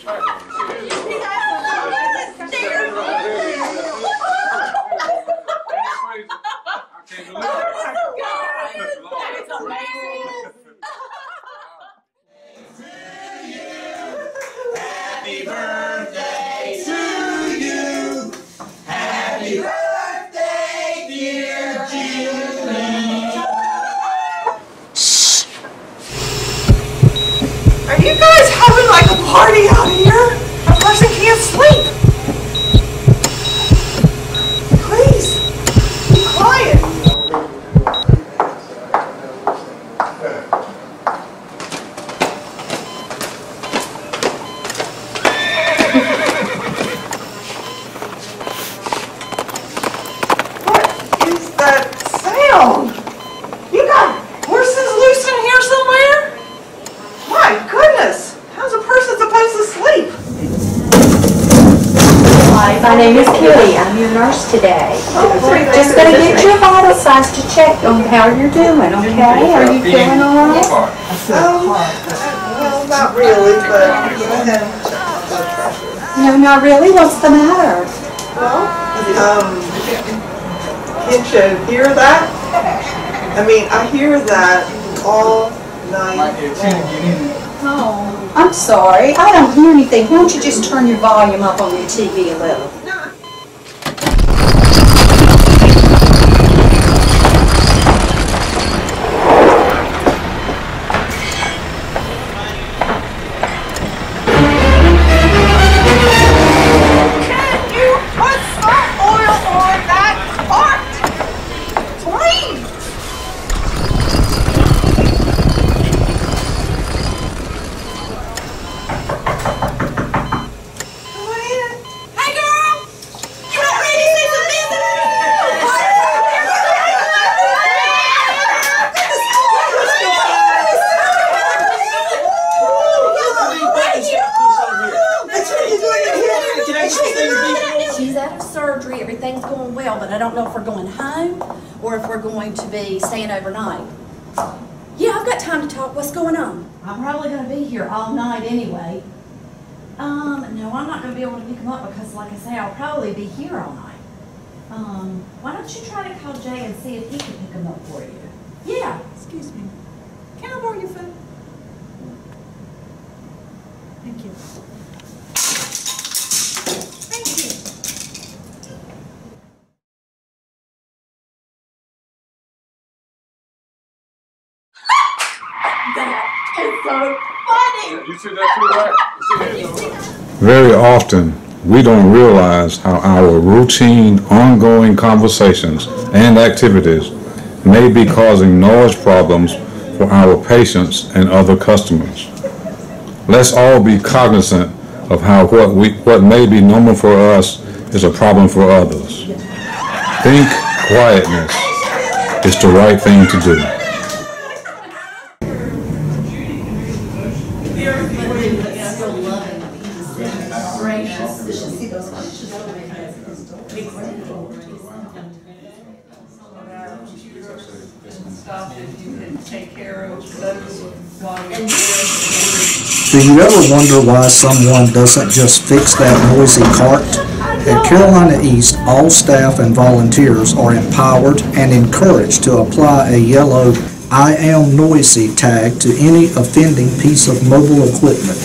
Happy birthday to you. Happy birthday, dear Julie. Shh. Are you guys having like a party out here? A person can't sleep. Please, be quiet. What is that sound? You got horses loose in here somewhere? My goodness, how's a person supposed to sleep? Hi, my name is Kitty. I'm your nurse today. Just going to get your vital signs to check on how you're doing, okay? Are you feeling all right? Well, not really, but go ahead. No, not really. What's the matter? Well, can't you hear that? I mean, I hear that all night long. Oh, I'm sorry. I don't hear anything. Why don't you just turn your volume up on your TV a little? Can you put some oil on that cart? Please! Hey girl! You not ready to see some She's out of surgery, everything's going well, but I don't know if we're going home or if we're going to be staying overnight. Yeah, I've got time to talk. What's going on? I'm probably going to be here all night anyway. No, I'm not going to be able to pick him up because, like I say, I'll probably be here all night. Why don't you try to call Jay and see if he can pick him up for you? Yeah. Excuse me. Can I borrow your phone? Thank you. Thank you. That is so funny. You see that too, right? Very often, we don't realize how our routine, ongoing conversations and activities may be causing noise problems for our patients and other customers. Let's all be cognizant of how what may be normal for us is a problem for others. Think quietness is the right thing to do. Do you ever wonder why someone doesn't just fix that noisy cart? At Carolina East, all staff and volunteers are empowered and encouraged to apply a yellow "I am noisy" tag to any offending piece of mobile equipment.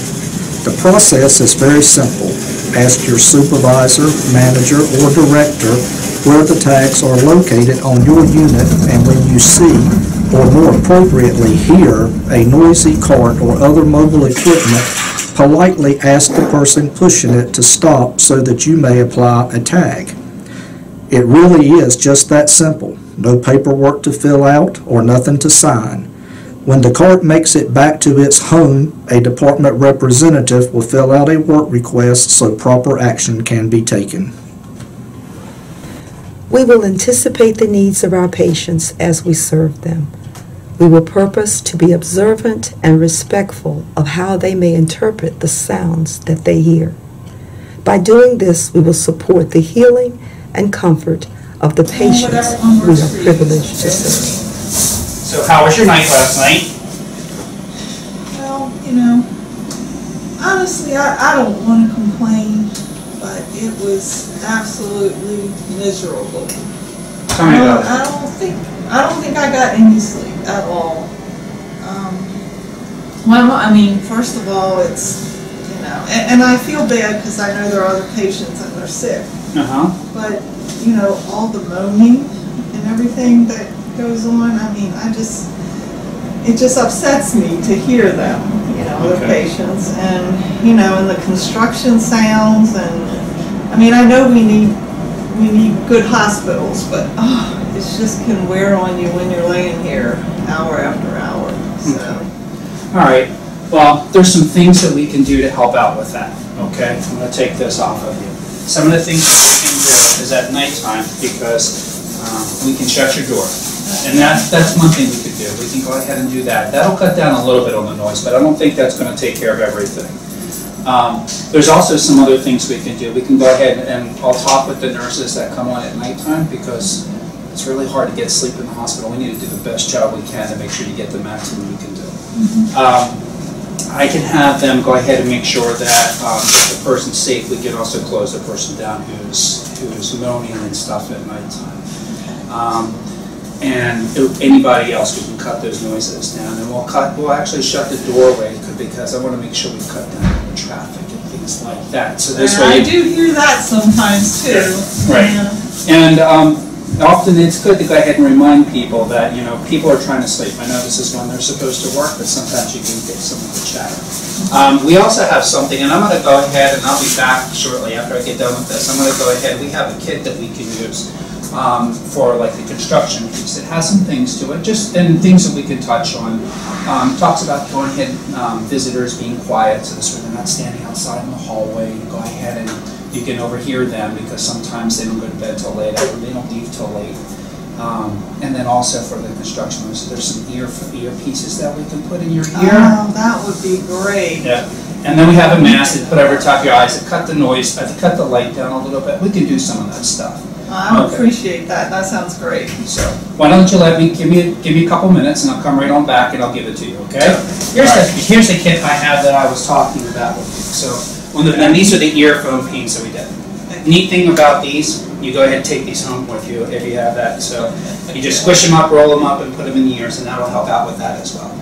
The process is very simple. Ask your supervisor, manager, or director where the tags are located on your unit, and when you see, or more appropriately hear, a noisy cart or other mobile equipment, politely ask the person pushing it to stop so that you may apply a tag. It really is just that simple. No paperwork to fill out or nothing to sign. When the cart makes it back to its home, a department representative will fill out a work request so proper action can be taken. We will anticipate the needs of our patients as we serve them. We will purpose to be observant and respectful of how they may interpret the sounds that they hear. By doing this, we will support the healing and comfort of the patients we are privileged to serve. So how was your night last night? Well, you know, Honestly, I don't want to complain, but it was absolutely miserable. Tell me about it. I don't think I got any sleep at all. Well, I mean, first of all, it's, you know, and I feel bad because I know there are other patients and they're sick. But, you know, all the moaning and everything that goes on, I mean, it just upsets me to hear them, you know, the patients, and, you know, and the construction sounds, and, I mean, I know we need good hospitals, but, it just can wear on you when you're laying here hour after hour, so. All right, well, there's some things that we can do to help out with that, okay? I'm gonna take this off of you. Some of the things that we can do is at nighttime, because we can shut your door. And that's one thing we could do. We can go ahead and do that. That'll cut down a little bit on the noise, but I don't think that's gonna take care of everything. There's also some other things we can do. We can go ahead and I'll talk with the nurses that come on at nighttime, because it's really hard to get sleep in the hospital. We need to do the best job we can to make sure you get the maximum we can do. I can have them go ahead and make sure that if the person's safe, we can also close the person down who's moaning and stuff at nighttime. And anybody else, we can cut those noises down. And we'll actually shut the doorway because I want to make sure we cut down the traffic and things like that. So this way, I do hear that sometimes too. Right. And often it's good to go ahead and remind people that, you know, people are trying to sleep. I know this is when they're supposed to work, but sometimes you can get some of the chatter. We also have something, and I'm going to go ahead, and I'll be back shortly after I get done with this. I'm going to go ahead. We have a kit that we can use for like the construction piece. It has some things to it, and things that we can touch on. Talks about going ahead, visitors being quiet, so this way they're not standing outside in the hallway. You go ahead and you can overhear them, because sometimes they don't go to bed till late, or they don't leave till late. And then also for the construction, there's some earpieces that we can put in your ear. Oh, that would be great. Yeah. And then we have a mask that put over top of your eyes to cut the noise, to cut the light down a little bit. We can do some of that stuff. I would appreciate that. That sounds great. So why don't you give me a couple minutes, and I'll come right on back and I'll give it to you. Okay? Here's the kit I have that I was talking about with you. So. And these are the earphone pins that we did. Neat thing about these, you go ahead and take these home with you if you have that. So you just squish them up, roll them up, and put them in the ears, and that'll help out with that as well.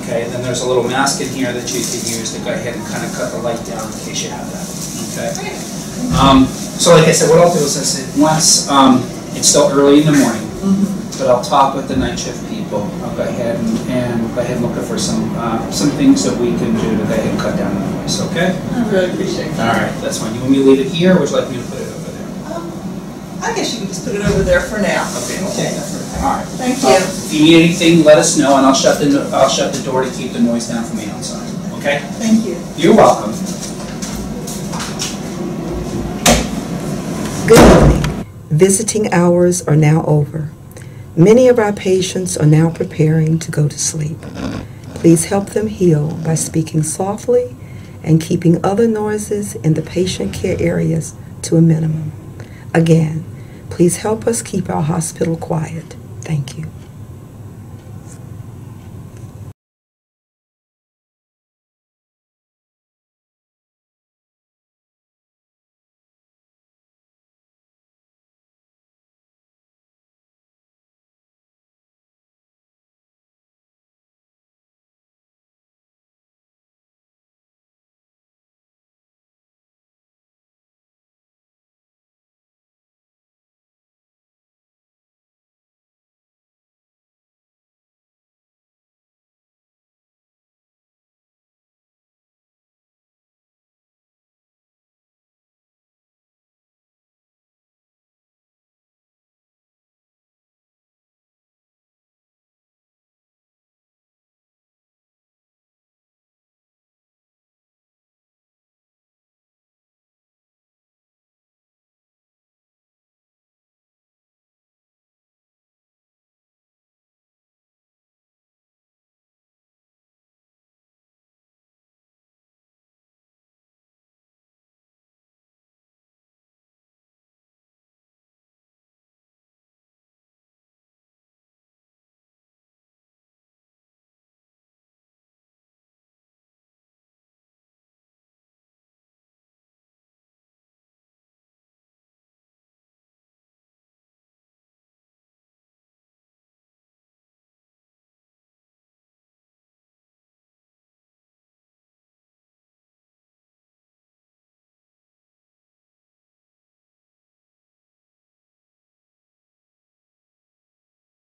Okay, and then there's a little mask in here that you can use to go ahead and kind of cut the light down in case you have that. Okay. So like I said, what I'll do is once it's still early in the morning, but I'll talk with the night shift people. I'll go ahead and look for some things that we can do to go ahead and cut down the noise. Okay. I really appreciate that. All right, that's fine. You want me to leave it here, or would you like me to put it over there? I guess you can just put it over there for now. Okay. All right. Thank you. If you need anything, let us know, and I'll shut the door to keep the noise down from the outside. Okay. Thank you. You're welcome. Good evening. Visiting hours are now over. Many of our patients are now preparing to go to sleep. Please help them heal by speaking softly and keeping other noises in the patient care areas to a minimum. Again, please help us keep our hospital quiet. Thank you.